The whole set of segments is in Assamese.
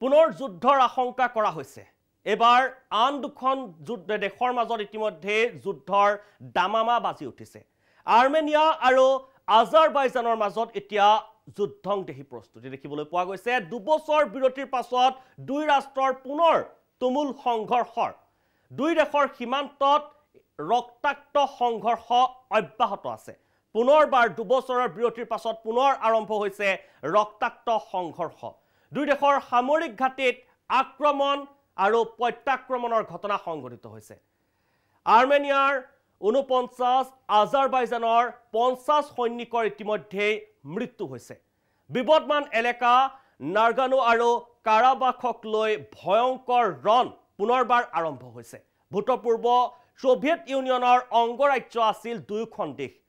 পুনৰ যুদ্ধৰ আশংকা কৰা হৈছে এবাৰ আন দুখন দেশৰ মাজত ইতিমধ্যে যুদ্ধৰ দামামা বাজি উঠিছে আৰ্মেনিয়া আৰু আজাৰবাইজানৰ মাজত এতিয়া যুদ্ধংদেহী প্ৰস্তুতি দেখিবলৈ পোৱা গৈছে দুবছৰ বিৰতিৰ পাছত দুই ৰাষ্ট্ৰৰ পুনৰ তুমুল সংঘৰ্ষৰ দুই দেশৰ সীমান্তত ৰক্তাক্ত সংঘৰ্ষ অব্যাহত আছে পুনৰবাৰ দুবছৰৰ বিৰতিৰ পাছত পুনৰ আৰম্ভ হৈছে ৰক্তাক্ত সংঘৰ্ষ দুই দেশৰ সামৰিক ঘাটিত আক্ৰমণ আৰু প্ৰত্যাক্ৰমণৰ ঘটনা সংঘটিত হৈছে আৰ্মেনিয়াৰ 49 আজাৰবাইজানৰ 50 সৈনিকৰ ইতিমধ্যে মৃত্যু হৈছে বিপদমান এলেকা নাৰগানো আৰু কাৰাবাখক লৈ ভয়ংকৰ ৰণ পুনৰবাৰ আৰম্ভ হৈছে ভূতপূৰ্ব সোভিয়েট ইউনিয়নৰ অংগৰাজ্য আছিল দুয়োখন দেশ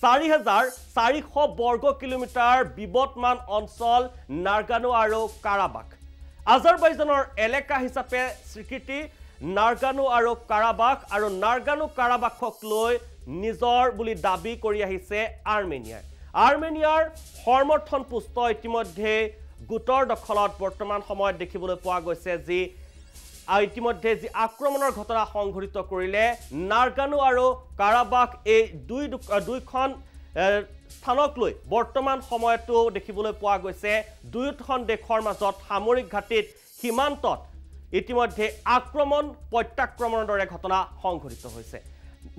4400 বৰ্গ কিলোমিটাৰ বিপদমান অঞ্চল নাৰগানো আৰু কাৰাবাখ আজাৰবাইজানৰ এলেকা হিচাপে স্বীকৃতি নাৰগানো আৰু কাৰাবাখক লৈ নিজৰ বুলি দাবী কৰি আহিছে আৰ্মেনিয়াৰ সমৰ্থন পুষ্ট ইতিমধ্যে গোটৰ দখলত বৰ্তমান সময়ত দেখিবলৈ পোৱা গৈছে যি ইতিমধ্যে যি আক্ৰমণৰ ঘটনা সংঘটিত কৰিলে নাৰগানো আৰু কাৰাবাখ এই দুইখন স্থানক লৈ বৰ্তমান সময়তো দেখিবলৈ পোৱা গৈছে দুয়োখন দেশৰ মাজত সামৰিক ঘাটিত সীমান্তত ইতিমধ্যে আক্ৰমণ প্ৰত্যাক্ৰমণৰ দৰে ঘটনা সংঘটিত হৈছে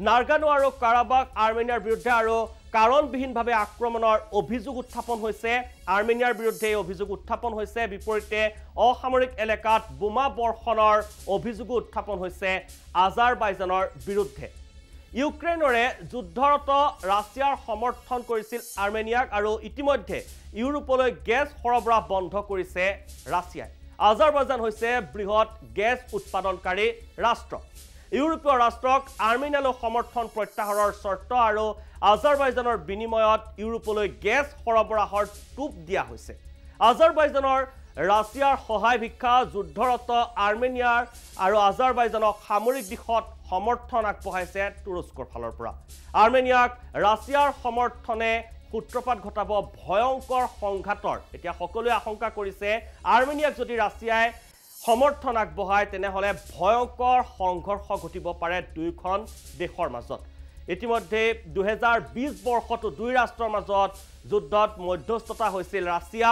নাৰগানো আৰু কাৰাবাখ আৰ্মেনিয়াৰ বিৰুদ্ধে আৰু কাৰণবিহীনভাৱে আক্ৰমণৰ অভিযোগ উত্থাপন হৈছে আৰ্মেনিয়াৰ বিৰুদ্ধে অভিযোগ উত্থাপন হৈছে বিপৰীতে অসামৰিক এলেকাত বোমা বৰ্ষণৰ অভিযোগ উত্থাপন হৈছে আজাৰবাইজানৰ বিৰুদ্ধে ইউক্ৰেইনৰে যুদ্ধৰত ৰাছিয়াৰ সমৰ্থন কৰিছিল আৰ্মেনিয়াক আৰু ইতিমধ্যে ইউৰোপলৈ গেছ সৰবৰাহ বন্ধ কৰিছে ৰাছিয়াই আজাৰবাইজান হৈছে বৃহৎ গেছ উৎপাদনকাৰী ৰাষ্ট্ৰ ইউৰোপীয় ৰাষ্ট্ৰক আৰ্মেনিয়ালৈ সমৰ্থন প্ৰত্যাহাৰৰ চৰ্ত আৰু আজাৰবাইজানৰ বিনিময়ত ইউৰোপলৈ গেছ সৰবৰাহৰ টোপ দিয়া হৈছে আজাৰবাইজানৰ ৰাছিয়াৰ সহায় ভিক্ষা যুদ্ধৰত আৰ্মেনিয়াৰ আৰু আজাৰবাইজানক সামৰিক দিশত সমৰ্থন আগবঢ়াইছে তুৰস্কৰ ফালৰ পৰা আৰ্মেনিয়াক ৰাছিয়াৰ সমৰ্থনে সূত্ৰপাত ঘটাব ভয়ংকৰ সংঘাতৰ এতিয়া সকলোৱে আশংকা কৰিছে আৰ্মেনিয়াক যদি ৰাছিয়াই সমৰ্থন আগবঢ়ায় তেনেহলে ভয়ংকৰ সংঘৰ্ষ ঘটিব পাৰে দুইখন দেশৰ মাজত ইতিমধ্যে 2020 বৰ্ষতো দুই ৰাষ্ট্ৰৰ মাজত যুদ্ধত মধ্যস্থতা হৈছিল ৰাছিয়া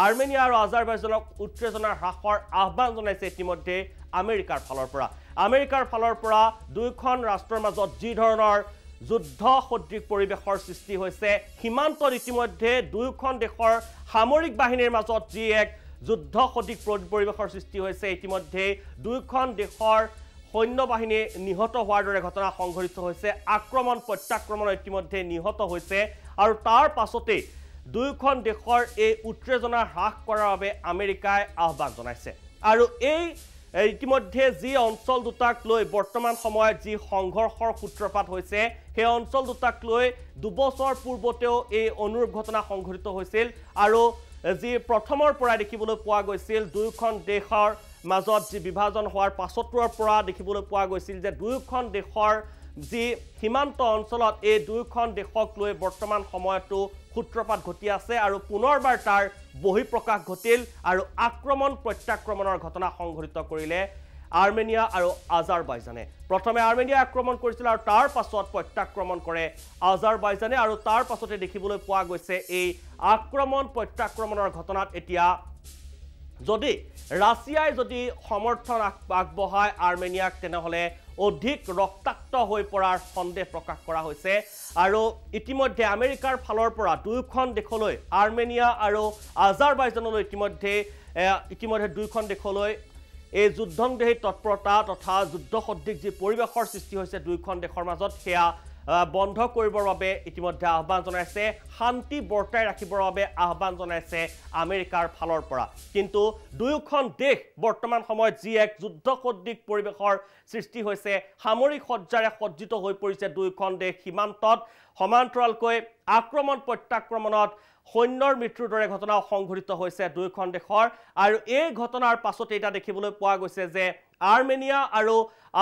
আৰ্মেনিয়া আৰু আজাৰবাইজানক উত্তেজনা হ্ৰাসৰ আহ্বান জনাইছে ইতিমধ্যে আমেৰিকাৰ ফালৰ পৰা দুইখন ৰাষ্ট্ৰৰ মাজত যি ধৰণৰ যুদ্ধ সদৃশ পৰিবেশৰ সৃষ্টি হৈছে সীমান্তত ইতিমধ্যে দুইখন দেশৰ সামৰিক বাহিনীৰ মাজত যি এক যুদ্ধ সদৃশ পৰিবেশৰ সৃষ্টি হৈছে ইতিমধ্যে দুইখন দেশৰ সৈন্য বাহিনী নিহত হোৱাৰ দৰে ঘটনা সংঘটিত হৈছে আক্ৰমণ প্ৰত্যাক্ৰমণ ইতিমধ্যে নিহত হৈছে আৰু তাৰ পাছতে দুইখন দেশৰ এই উত্তেজনা হ্ৰাস কৰাৰ বাবে আমেৰিকাই আহ্বান জনাইছে আৰু এই ইতিমধ্যে যি অঞ্চল দুটাক লৈ বৰ্তমান সময়ত যি সংঘৰ্ষৰ সূত্ৰপাত হৈছে সেই অঞ্চল দুটাক লৈ দুবছৰ পূৰ্বতেও এই অনুৰূপ ঘটনা সংঘটিত হৈছিল আৰু যি প্ৰথমৰ পৰা দেখিবলৈ পোৱা গৈছিল দুইখন দেশৰ মাজত যি বিভাজন হোৱাৰ পাছতৰ পৰা দেখিবলৈ পোৱা গৈছিল যে দুইখন দেশৰ যি সীমান্ত অঞ্চলত এই দুইখন দেশক লৈ বৰ্তমান সময়তো সূত্ৰপাত ঘটি আছে আৰু পুনৰবাৰ তাৰ বহিঃপ্ৰকাশ ঘটিল আৰু আক্ৰমণ প্ৰত্যাক্ৰমণৰ ঘটনা সংঘটিত কৰিলে আৰ্মেনিয়া আৰু আজাৰবাইজানে প্ৰথমে আৰ্মেনিয়া আক্ৰমণ কৰিছিল আৰু তাৰ পাছত প্ৰত্যাক্ৰমণ কৰে আজাৰবাইজানে আৰু তাৰ পাছতে দেখিবলৈ পোৱা গৈছে এই আক্ৰমণ প্ৰত্যাক্ৰমণৰ ঘটনাত এতিয়া যদি ৰাছিয়াই যদি সমৰ্থন আগবঢ়ায় আৰ্মেনিয়াক তেনেহলে অধিক ৰক্তাক্ত হৈ পৰাৰ সন্দেহ প্ৰকাশ কৰা হৈছে আৰু ইতিমধ্যে আমেৰিকাৰ ফালৰ পৰা দুইখন দেশলৈ আৰ্মেনিয়া আৰু আজাৰবাইজানলৈ ইতিমধ্যে দুইখন দেশলৈ এই যুদ্ধংদেহী তৎপৰতা তথা যুদ্ধ সদৃশ যি পৰিবেশৰ সৃষ্টি হৈছে দুইখন দেশৰ মাজত সেয়া বন্ধ কৰিবৰ বাবে ইতিমধ্যে আহ্বান জনাইছে শান্তি বৰ্তাই ৰাখিবৰ বাবে আহ্বান জনাইছে আমেৰিকাৰ ফালৰ পৰা কিন্তু দুয়োখন দেশ বৰ্তমান সময়ত যি এক যুদ্ধ সদৃশ পৰিবেশৰ সৃষ্টি হৈছে সামৰিক সজ্জাৰে সজ্জিত হৈ পৰিছে দুয়োখন দেশ সীমান্তত সমান্তৰালকৈ আক্ৰমণ প্ৰত্যাক্ৰমণত সৈন্যৰ মৃত্যুৰ দৰে ঘটনা সংঘটিত হৈছে দুইখন দেশৰ আৰু এই ঘটনাৰ পাছতে এটা দেখিবলৈ পোৱা গৈছে যে আৰ্মেনিয়া আৰু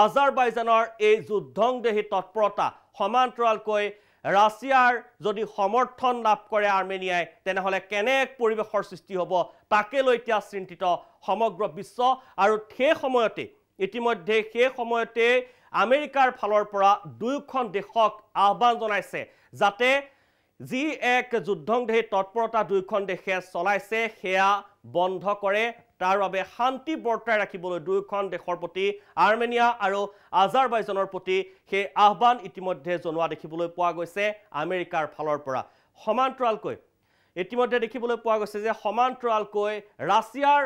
আজাৰবাইজানৰ এই যুদ্ধংদেহী তৎপৰতা সমান্তৰালকৈ ৰাছিয়াৰ যদি সমৰ্থন লাভ কৰে আৰ্মেনিয়াই তেনেহলে কেনে এক পৰিবেশৰ সৃষ্টি হ'ব তাকে লৈ এতিয়া চিন্তিত সমগ্ৰ বিশ্ব আৰু সেই সময়তে ইতিমধ্যে সেই সময়তে আমেৰিকাৰ ফালৰ পৰা দুয়োখন দেশক আহ্বান জনাইছে যাতে যি এক যুদ্ধংদেহী তৎপৰতা দুয়োখন দেশে চলাইছে সেয়া বন্ধ কৰে তাৰ বাবে শান্তি বৰ্তাই ৰাখিবলৈ দুয়োখন দেশৰ প্ৰতি আৰ্মেনিয়া আৰু আজাৰবাইজানৰ প্ৰতি সেই আহ্বান ইতিমধ্যে জনোৱা দেখিবলৈ পোৱা গৈছে আমেৰিকাৰ ফালৰ পৰা সমান্তৰালকৈ ইতিমধ্যে দেখিবলৈ পোৱা গৈছে যে সমান্তৰালকৈ ৰাছিয়াৰ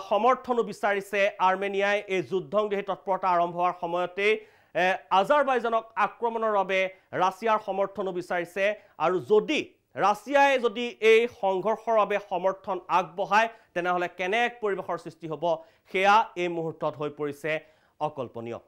সমৰ্থনো বিচাৰিছে আৰ্মেনিয়াই এই যুদ্ধংদেহী তৎপৰতা আৰম্ভ হোৱাৰ সময়তে আজাৰবাইজানক আক্ৰমণৰ বাবে ৰাছিয়াৰ সমৰ্থনো বিচাৰিছে আৰু যদি ৰাছিয়াই যদি এই সংঘৰ্ষৰ বাবে সমৰ্থন আগবঢ়ায় তেনেহলে কেনে এক পৰিবেশৰ সৃষ্টি হ'ব সেয়া এই মুহূৰ্তত হৈ পৰিছে অকল্পনীয়